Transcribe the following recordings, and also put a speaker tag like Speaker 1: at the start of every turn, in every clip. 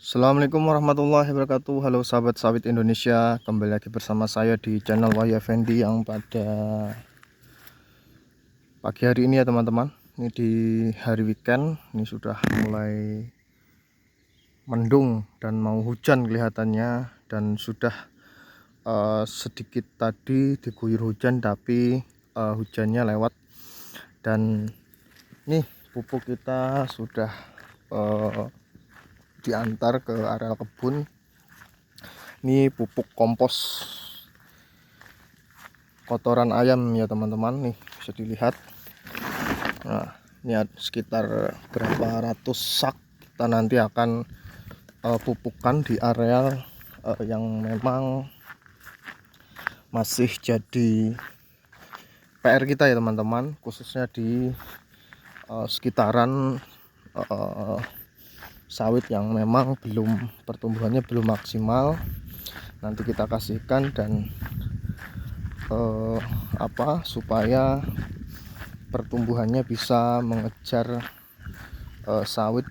Speaker 1: Assalamualaikum warahmatullahi wabarakatuh. Halo sahabat sawit Indonesia, kembali lagi bersama saya di channel Wahyu Effendi yang pada pagi hari ini ya teman-teman. Ini di hari weekend, ini sudah mulai mendung dan mau hujan kelihatannya, dan sudah sedikit tadi diguyur hujan tapi hujannya lewat. Dan nih pupuk kita sudah diantar ke area kebun. Ini pupuk kompos kotoran ayam ya teman-teman, nih bisa dilihat. Nah, ini ada sekitar berapa ratus sak kita nanti akan pupukkan di area yang memang masih jadi PR kita ya teman-teman, khususnya di sekitaran sawit yang memang pertumbuhannya belum maksimal. Nanti kita kasihkan dan supaya pertumbuhannya bisa mengejar sawit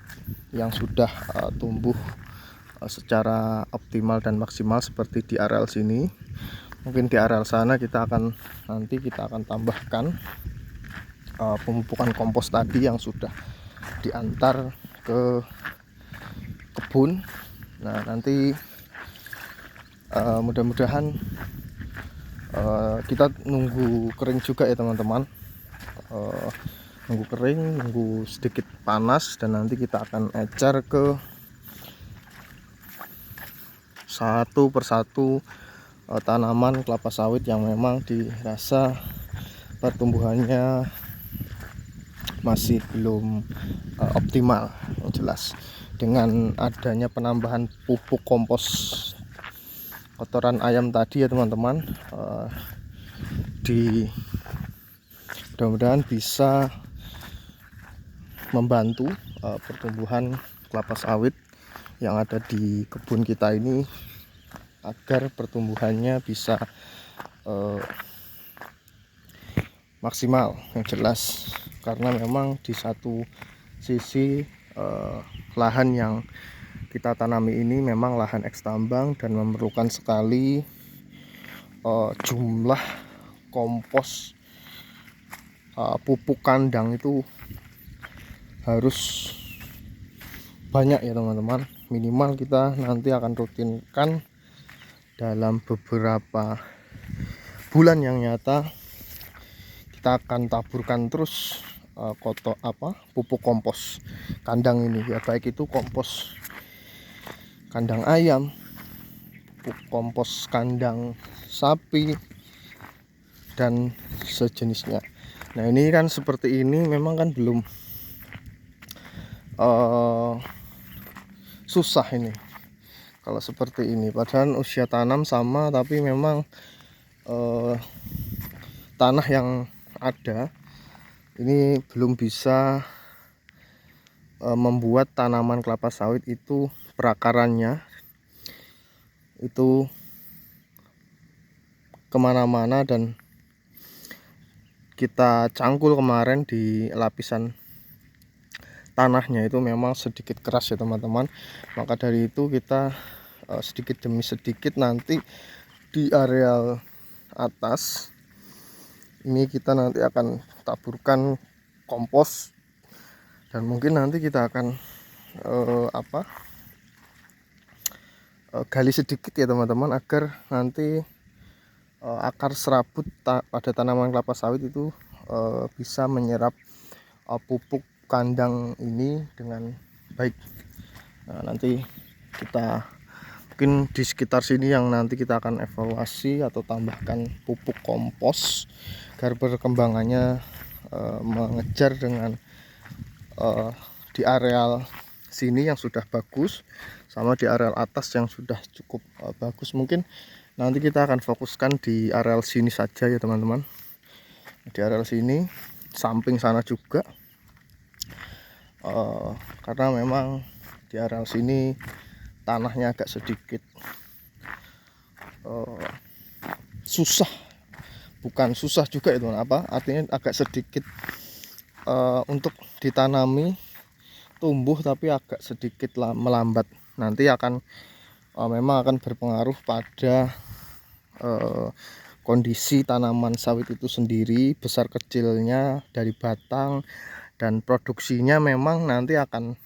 Speaker 1: yang sudah tumbuh secara optimal dan maksimal seperti di areal sini. Mungkin di areal sana nanti kita akan tambahkan pemupukan kompos tadi yang sudah diantar ke kebun. Nah, nanti mudah-mudahan kita nunggu kering juga ya teman-teman, nunggu kering, nunggu sedikit panas, dan nanti kita akan ecer ke satu persatu tanaman kelapa sawit yang memang dirasa pertumbuhannya masih belum optimal. Yang jelas dengan adanya penambahan pupuk kompos kotoran ayam tadi ya teman-teman, mudah-mudahan bisa membantu pertumbuhan kelapa sawit yang ada di kebun kita ini agar pertumbuhannya bisa maksimal. Yang jelas karena memang di satu sisi lahan yang kita tanami ini memang lahan eks tambang dan memerlukan sekali jumlah kompos pupuk kandang itu harus banyak ya teman-teman. Minimal kita nanti akan rutinkan dalam beberapa bulan yang nyata, kita akan taburkan terus pupuk kompos kandang ini ya, baik itu kompos kandang ayam, pupuk kompos kandang sapi dan sejenisnya. Nah, ini kan seperti ini memang kan belum susah ini kalau seperti ini, padahal usia tanam sama, tapi memang tanah yang ada ini belum bisa membuat tanaman kelapa sawit itu perakarannya itu kemana-mana, dan kita cangkul kemarin di lapisan tanahnya itu memang sedikit keras ya teman-teman. Maka dari itu kita sedikit demi sedikit nanti di areal atas ini kita nanti akan taburkan kompos, dan mungkin nanti kita akan gali sedikit ya teman-teman, agar nanti akar serabut pada tanaman kelapa sawit itu bisa menyerap pupuk kandang ini dengan baik. Nah, nanti kita mungkin di sekitar sini yang nanti kita akan evaluasi atau tambahkan pupuk kompos agar perkembangannya mengejar dengan di areal sini yang sudah bagus sama di areal atas yang sudah cukup bagus. Mungkin nanti kita akan fokuskan di areal sini saja ya teman-teman, di areal sini, samping sana juga, karena memang di areal sini tanahnya agak sedikit susah, bukan susah juga itu artinya agak sedikit untuk ditanami tumbuh, tapi agak sedikit melambat. nanti akan memang akan berpengaruh pada kondisi tanaman sawit itu sendiri, besar kecilnya dari batang, dan produksinya memang nanti akan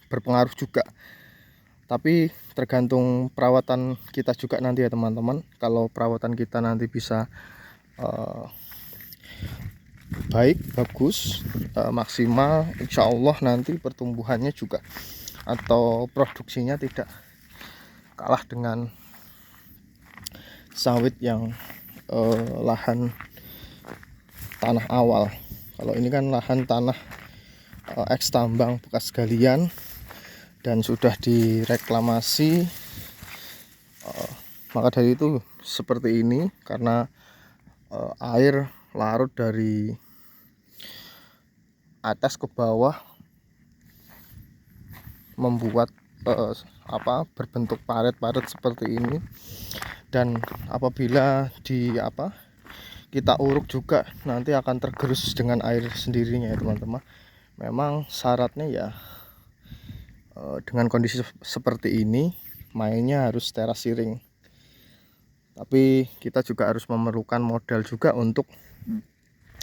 Speaker 1: berpengaruh juga. Tapi tergantung perawatan kita juga nanti ya teman-teman. Kalau perawatan kita nanti bisa baik, bagus, maksimal, insya Allah nanti pertumbuhannya juga atau produksinya tidak kalah dengan sawit yang lahan tanah awal. Kalau ini kan lahan tanah eks tambang bekas galian dan sudah direklamasi, maka dari itu seperti ini, karena air larut dari atas ke bawah membuat berbentuk paret-paret seperti ini. Dan apabila kita uruk juga nanti akan tergerus dengan air sendirinya ya teman-teman. Memang syaratnya ya dengan kondisi seperti ini mainnya harus terasiring, tapi kita juga harus memerlukan modal juga untuk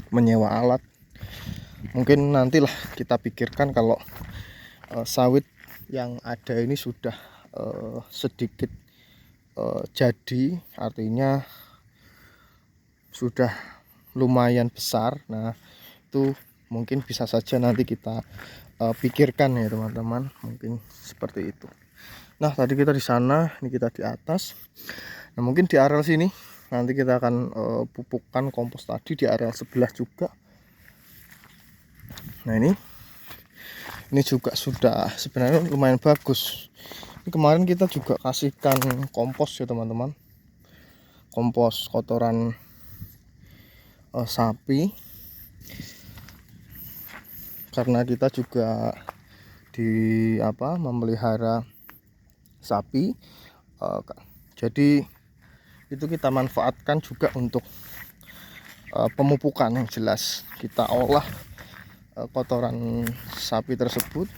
Speaker 1: menyewa alat. Mungkin nantilah kita pikirkan kalau sawit yang ada ini sudah sedikit jadi, artinya sudah lumayan besar. Nah itu mungkin bisa saja nanti kita pikirkan ya teman-teman, mungkin seperti itu. Nah tadi kita di sana, ini kita di atas. Nah mungkin di areal sini nanti kita akan pupukkan kompos tadi di areal sebelah juga. Nah ini juga sudah sebenarnya lumayan bagus. Ini kemarin kita juga kasihkan kompos ya teman-teman, kompos kotoran sapi, karena kita juga memelihara sapi, jadi itu kita manfaatkan juga untuk pemupukan. Yang jelas kita olah kotoran sapi tersebut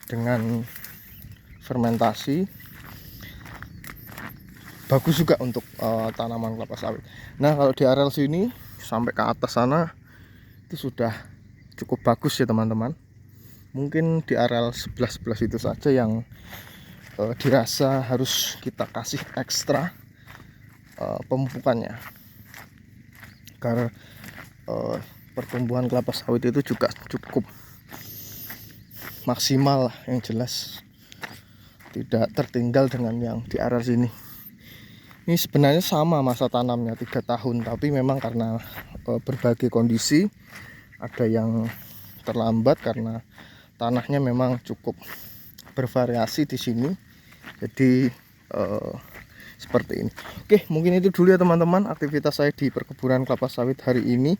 Speaker 1: dengan fermentasi, bagus juga untuk tanaman kelapa sawit. Nah kalau di areal sini sampai ke atas sana itu sudah cukup bagus ya teman-teman. Mungkin di areal sebelah itu saja yang dirasa harus kita kasih ekstra pemupukannya, karena pertumbuhan kelapa sawit itu juga cukup maksimal, yang jelas tidak tertinggal dengan yang di areal sini. Ini sebenarnya sama masa tanamnya 3 tahun, tapi memang karena berbagai kondisi, ada yang terlambat karena tanahnya memang cukup bervariasi di sini, jadi seperti ini. Oke, mungkin itu dulu ya teman-teman aktivitas saya di perkebunan kelapa sawit hari ini.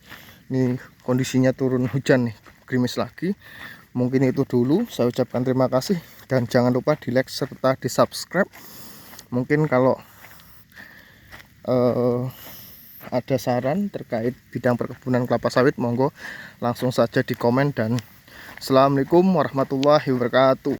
Speaker 1: Ini kondisinya turun hujan nih, gerimis lagi. Mungkin itu dulu, saya ucapkan terima kasih dan jangan lupa di like serta di subscribe. Mungkin kalau ada saran terkait bidang perkebunan kelapa sawit, monggo langsung saja di komen. Dan assalamualaikum warahmatullahi wabarakatuh.